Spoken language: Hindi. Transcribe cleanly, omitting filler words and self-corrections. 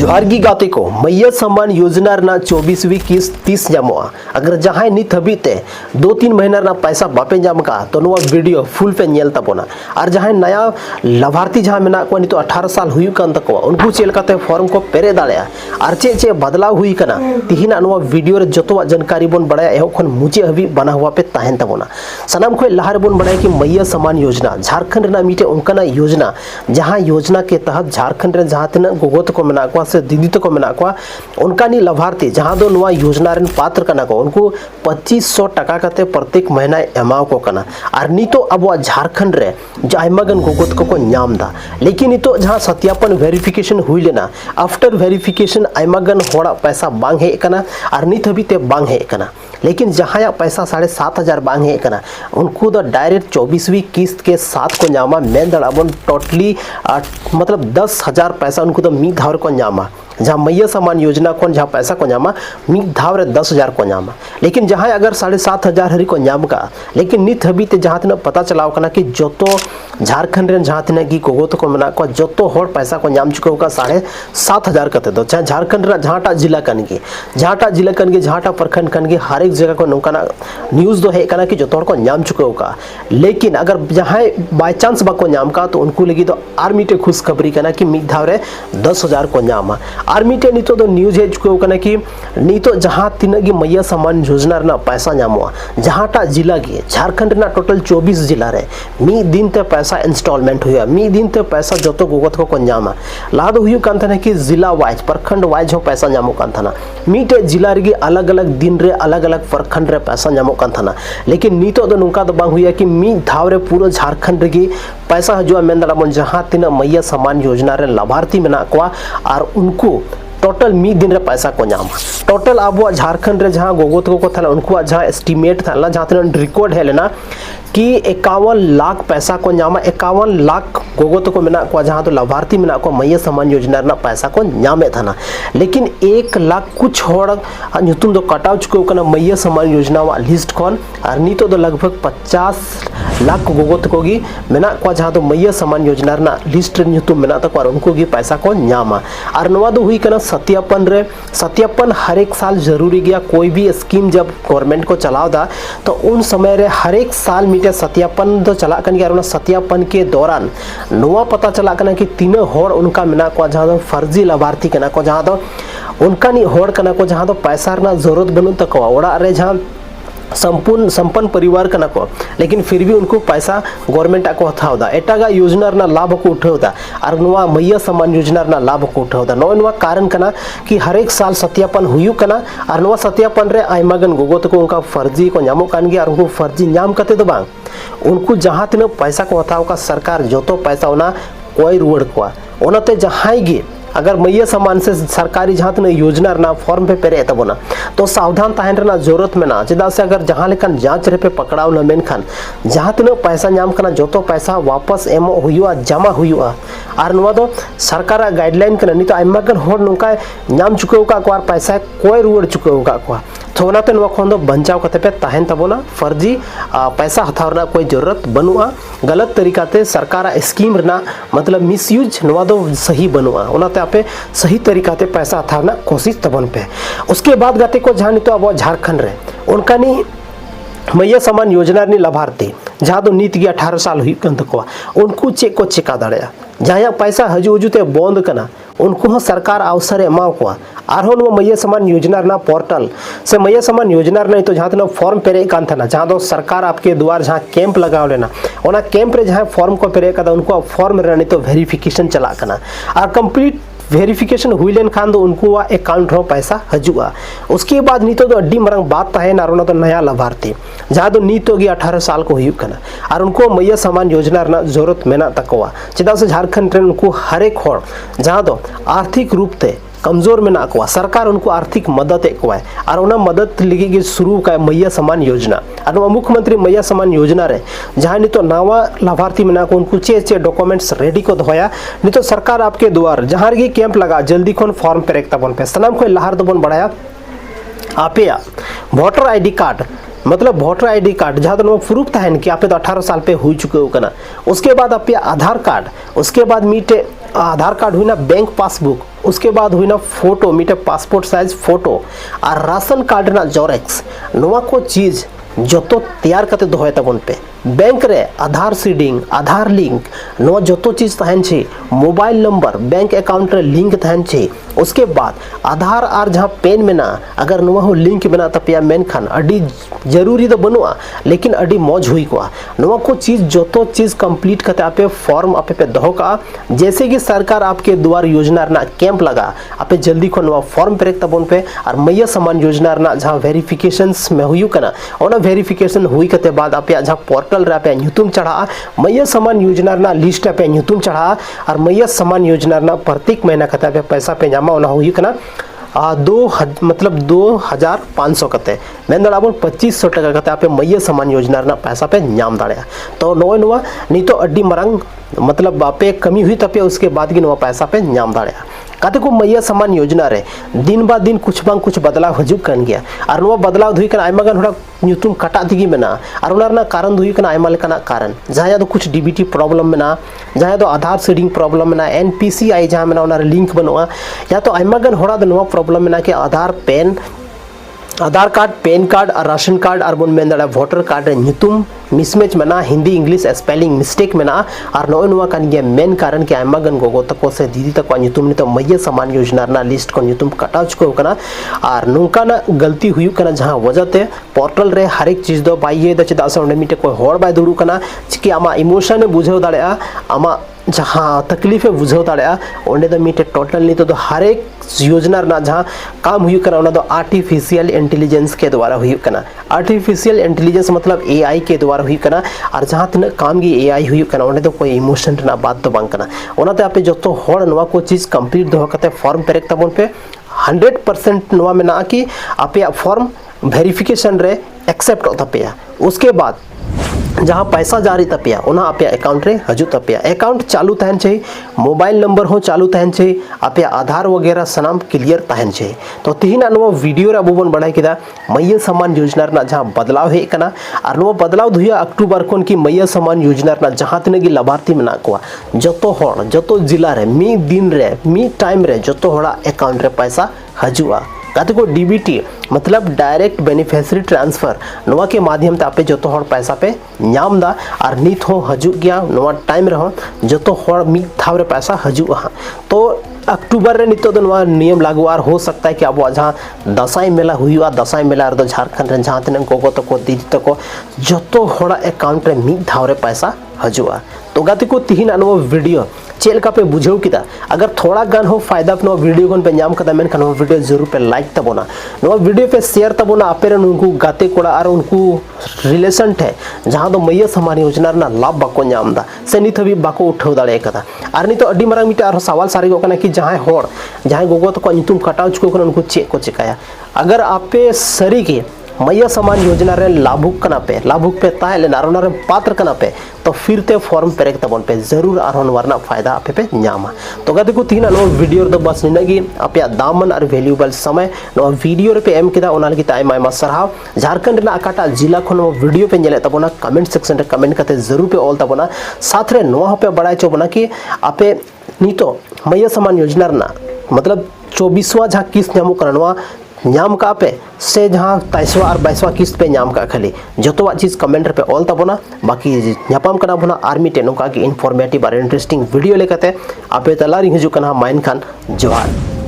जोहारगी गाते को मैया सम्मान योजना 24वीं किस्त 30 जामोआ। अगर जहां नित हबीते 2-3 महीना पैसा बापे जाम का तो नुआ वीडियो फुल पे नेल तबोना। और जहां नया लाभार्थी जहां मेना को नितो 18 साल हुई कान तको उनको चेलकाते फॉर्म को पेरे दाड़िया और चे बदलाव हुई कना तिहिना नुआ वीडियो रे जतोवा जानकारी बन बड़ाया एहो खन मुचे हबी बना हुआ पे ताहेन तबोना। सनाम खो लहार बन बड़ाय कि मैया सम्मान योजना झारखंड रे मीटे उनका योजना जहां योजना के तहत झारखंड रे जहां तना गोगोत को मेना से दीदी तको मेना को उनका लाभार्थी जहां दो नुआ योजना रेन पात्र कना को उनको 2500 टका कते प्रत्येक महीना एमाव को कना। और नितो अब झारखंड रे आयमागन गोगोत को नाम दा लेकिन नितो जहां सत्यापन वेरिफिकेशन हुई लेना आफ्टर वेरिफिकेशन आयमागन होड़ा पैसा बांग हे कना और नित हबीते बांग हे कना। लेकिन जहां पैसा 7,500 बांग हे कना उनको तो डायरेक्ट 24वीं किस्त के साथ को नामा मेन दड़ाबन टोटली मतलब 10,000 पैसा उनको तो मी धावर को नामा जहाँ मैया सम्मान योजना को जहाँ पैसा को नामा मी धावर 10,000 को नामा। लेकिन जहाँ अगर 7,500 हरी को नाम का लेकिन नित हबीते जहाँ तना पता चलाव कना कि जो तो झारखंड रेन जहाँ तना की गोगोत को मना को जो तो होड़ पैसा को नाम चुका होगा 7,500 कते दो चाहे झारखंड रे जहाँटा जिला कन के जहाँटा प्रखंड कन के हर एक जगह को नौकाना न्यूज़ दो है कना कि जो तो को नाम चुका होगा। लेकिन अगर जहाँ बाई चांस बाको नाम का तो उनको लगी तो आर्मी टे खुशखबरी कना कि मी धावरे 10,000 को नामा। आर्मी टे नितो तो न्यूज़ है चुके कना कि नितो जहाँ तीन की मैया सम्मान योजना रे पैसा नामवा जहाँटा जिला के झारखंड रे टोटल 24 जिला रे मी दिन ते पैसा इंस्टॉलमेंट हुआ मी दिन ते पैसा जो तो गोगत को नामा लाद हुई कान था कि जिला वाइज प्रखंड वाइज हो पैसा नामो कान था मीटे जिला रे अलग अलग दिन रे अलग अलग प्रखंड रे पैसा नामो कान था। लेकिन नितो तो नुका तो बांग हुआ कि मी धाव रे पूरा झारखंड रे पैसा हजूआ मेन दड़ाबन जहाँ तीन मैया सम्मान योजना रे लाभार्थी मेना को और उनको टोटल मी दिन रे पैसा को नामा टोटल अब झारखंड रे जहाँ गोगोत को था उनको जहाँ एस्टिमेट था जहाँ तीन रिकॉर्ड है लेना कि 51 लाख पैसा को नामा 51 लाख गोगोत को मेना को जहाँ तो लाभार्थी मेना को मैया सम्मान योजना रे पैसा को नामे था ना। लेकिन 1 लाख कुछ होड़ नुतुम दो कटाव चुके कना मैया सम्मान योजना वा लिस्ट खन और नितो दो लगभग 50 लाख गोगोत को गी मेना को जहाँ तो मैया सम्मान योजना रे लिस्ट नुतुम मेना तक उनको गी पैसा को नामा। और नवा दो हुई कना सत्यापन हर एक साल जरूरी गया कोई भी स्कीम जब गवर्नमेंट को चलाव दा तो उन समय रे हर एक साल मीटे सत्यापन तो चला कन गया सत्यापन के दौरान नवा पता चला कना कि तीनों होड़ उनका मेना को जहाँ तो फर्जी लाभार्थी कना को जहाँ तो उनका नहीं होड़ कना को जहाँ तो पैसा ना जरूरत बनू तक ओड़ा रे जहाँ संपन्न परिवार कना को लेकिन फिर भी उनको पैसा गवर्नमेंट को हथावदा एटागा योजना ना लाभ को उठावदा और नुआ मैया सम्मान योजना ना लाभ को उठावदा नुआ कारण कना कि हर एक साल सत्यापन हुई कना और नुआ सत्यापन रे आयमागन गोगोत को उनका फर्जी को नामो कान गया और उनको फर्जी नाम कते दो बांग उनको जहाँ तीन पैसा को हथाव का सरकार जो तो पैसा होना कोई रुवड़ को ओनाते जहाँ गे अगर मैया सम्मान से सरकारी जहाँ तक योजना ना फॉर्म पे पेरे तबोना तो सावधान ताहन रना जरूरत में ना चेदा से अगर जहाँ लेकिन जांच रे पे पकड़ाव न मेन खान जहाँ तक पैसा नाम करना जो तो पैसा वापस एमो हुआ जमा हुआ और नुआ दो सरकार गाइडलाइन करना नहीं तो आयमागन होड़ नुका नाम चुके का पैसा कोई रुवड़ चुके का तो ओनाते नुआ खन दो बंचाव कते पे ताहन तबोना फर्जी पैसा हथावना कोई जरूरत बनुआ गलत तरीका ते सरकार स्कीम रना मतलब मिसयूज नुआ दो सही बनुआ ओनाते आपे सही तरीका ते पैसा हथावना कोशिश तबन पे। उसके बाद गाते को जहाँ तो अब झारखंड रे उनका नहीं मैया सम्मान योजना नी लाभार्थी जहाँ तो नीत गया 18 साल हुई कन तक उनको चेक को चिका दाड़िया जहाँ पैसा हजू हजूते बंद कना उनको सरकार अवसर एमाव को और मैया सम्मान योजना ना पोर्टल से मैया सम्मान योजना नहीं तो जहाँ फॉर्म पेरे कान था जहाँ तो सरकार आपके द्वार जहाँ कैंप लगाव लेना ओना कैंप रे जहाँ फॉर्म को पेरे का उनको फॉर्म रे नहीं तो वेरिफिकेशन चला कना और कंप्लीट वेरिफिकेशन हुई लेन खान तो उनको अकाउंट रो पैसा हजूआ। उसके बाद नीतो तो अड्डी मरंग बात है ना तो नया लाभार्थी जहाँ तो नीतो की 18 साल को हुई कना और उनको मैया सम्मान योजना रे जरूरत मेना तकवा चेदा से झारखंड रे उनको हर एक होड़ जहाँ तो आर्थिक रूप से कमजोर में ना को सरकार उनको आर्थिक मदद एकवाए और उन्हें मदद लिखी शुरू का मैया सम्मान योजना और मुख्यमंत्री मैया सम्मान योजना रे जहाँ नहीं तो नवा लाभार्थी में ना को उनको चे डॉक्यूमेंट्स रेडी को धोया नहीं तो सरकार आपके द्वार जहाँ गी कैंप लगा जल्दी खन फॉर्म पे रेखता बन पे सनाम को लहार तो बन बढ़ाया आपे वोटर ID कार्ड मतलब वोटर ID कार्ड जहाँ तो प्रूफ था कि आप तो 18 साल पे हो चुके हो कना। उसके बाद आप आधार कार्ड उसके बाद मीटे आधार कार्ड हुई ना बैंक पासबुक, उसके बाद हुई ना फोटो मिटे पासपोर्ट साइज फोटो और राशन कार्ड ना जोरेक्स नोवा को चीज जोतो तैयार करते दोहे तबन पे बैंक रे आधार सीडिंग आधार लिंक नोवा जोतो चीज तहन छे मोबाइल नंबर बैंक अकाउंट रे लिंक तहन छे। उसके बाद आधार आर जहाँ पेन में ना अगर नोवा हो लिंक बना तपिया मेन खान अडी जरूरी तो बनुआ लेकिन अडी मौज हुई को नोवा को चीज जोतो चीज कंप्लीट करते आपे फॉर्म आपे पे दहो का जैसे कि सरकार आपके द्वार योजना ना कैंप लगा आपे जल्दी को नोवा फॉर्म पेरेक तबन पे और मैया सम्मान योजना ना जहाँ वेरिफिकेशंस में हुई कना और वेरिफिकेशन हुई करते बाद आपे जहाँ पोर्टल रे आपे न्यूतुम चढ़ा मैया सम्मान योजना ना लिस्ट आपे न्यूतुम चढ़ा और मैया सम्मान योजना ना प्रत्येक महीना करते आपे पैसा पे जामा होना हुई कना मतलब 2500 कते मेन दाड़ाबन 2500 टका कते आपे मैया सम्मान योजना ना पैसा पे नाम दाड़ा तो नोय नोवा नितो अड्डी मरंग मतलब आपे कमी हुई तपे उसके बाद की नोवा पैसा पे नाम दाड़ा काते को मैया सम्मान योजना रे दिन बा दिन कुछ बांग कुछ बदलाव हजुक कन गया और नोवा बदलाव हुई कना आयमा गन होड़ा न्यूतुम कटा दिगी मेना और उनार ना कारण हुई कना आयमा लेकना कारण जहां तो कुछ डीबीटी प्रॉब्लम मेना जहां तो आधार सीडिंग प्रॉब्लम मेना एनपीसीआई जहां मेना उनार लिंक बनवा या तो आयमा गन होड़ा नोवा प्रॉब्लम मेना के आधार कार्ड पेन कार्ड और राशन कार्ड और बन मेन वोटर कार्ड रे न्यूतुम मिसमैच मेना हिंदी इंग्लिश स्पेलिंग मिस्टेक मेना और नोय नोवा कान गया मेन कारण के आयमा गन गोगो तको से दीदी तको न्यूतुम नि तो मैया सम्मान योजना ना लिस्ट को न्यूतुम कटाव चुको कना और नुका ना गलती हुई कना जहां वजहते पोर्टल रे हर एक चीज दो बाइये द चदा से मिटे कोई होड़ बाय दुड़ू कना कि आमा इमोशन बुझाव दाड़ा आमा जहाँ तकलीफ बुझाव दाड़ा ओंडे दो मिटे टोटल नहीं तो हर एक योजना ना जहाँ काम हुई कना उना दो आर्टिफिशियल इंटेलिजेंस के द्वारा हुई कना आर्टिफिशियल इंटेलिजेंस मतलब एआई के द्वारा हुई कना और जहाँ तीन काम की एआई हुई कना ओंडे दो कोई इमोशन ना बात तो बांग कना ओनाते आपे जतो होड़ नोवा को चीज कंप्लीट दो कते फॉर्म पेरेक तबन पे 100% नोवा में ना कि आपे फॉर्म वेरिफिकेशन रे एक्सेप्ट होता पे उसके बाद जहाँ पैसा जारी तपिया उना आपे अकाउंट रे हजू तपिया अकाउंट चालू तहन चाहिए मोबाइल नंबर हो चालू तहन चाहिए आपे आधार वगैरह सनाम क्लियर तहन चाहिए तो तीन नो वीडियो रे अबुबन बढ़ाई किदा मैया सम्मान योजना ना जहाँ बदलाव है कना और नो बदलाव दुया अक्टूबर कोन की मैया सम्मान योजना ना जहाँ तिने की लाभार्थी मेना को जतो होड़ जतो जिला रे मी दिन रे मी टाइम रे जतो होड़ा अकाउंट रे पैसा हजुआ काते को डीबीटी मतलब डायरेक्ट बेनिफिशियरी ट्रांसफर नोवा के माध्यम ते आपे जतो होड़ पैसा पे नाम दा और नित हो हजु गया नोवा टाइम रहो जतो होड़ मी थावरे पैसा हजु तो अक्टूबर रे नितो दो नोवा नियम लागू आर हो सकता है कि अब जहाँ दसाई मेला हुआ दसाई मेला रे झारखंड रे जहाँ तिन को तो को दीदी तको जतो होड़ा अकाउंट रे मी थावरे पैसा हजुआ तो गाते को तीन नो वीडियो चेल का पे बुझेव किदा अगर थोड़ा गान हो फायदा नो वीडियो कोन पे नाम कदा मेन खान वीडियो जरूर पे लाइक तबोना नो वीडियो पे शेयर तबोना आपे उनको गाते कोड़ा और उनको रिलेशन थे जहां दो मैया सम्मान योजना ना लाभ बाको नाम दा से नित भी बाको उठाव दाड़े कदा और नित अड्डी मारा मिटा और सवाल सारी गो कि जहां होड़ जहां गोगो तो न्यूतुम कटाव चुको कन उनको चेक को चिकाया अगर आपे सरी के मैया सम्मान योजना रे लाभुक पे ताहे लेना रे पात्र कना पे तो फिर ते फॉर्म पेरेक तबन पे जरूर आरोन वरना फायदा आपे पे नामा तो गते को तीन नो वीडियो दो बस निनगी आपे दामन और वैल्यूएबल समय नो वीडियो रे पे एम किदा ओना लगी ताई मायमा सरहाव झारखंड ना अकाटा जिला खन वीडियो पे नेले तबना कमेंट सेक्शन रे कमेंट करते जरूर पे ऑल तबना साथ रे नो पे बड़ाई चोबना कि आपे नीतो मैया सम्मान योजना ना मतलब 24वां जहां किस्त नामो करनवा नाम का पे से जहाँ 23वां और 22वां किस्त पे नाम का खाली जो चीज कमेंट पे ऑल तबना बाकी नापाम कना बना आर्मी टेनो का कि इनफॉर्मेटिव और इंटरेस्टिंग वीडियो लेकते आपे तलारी हजू कना माइन खान जोहार।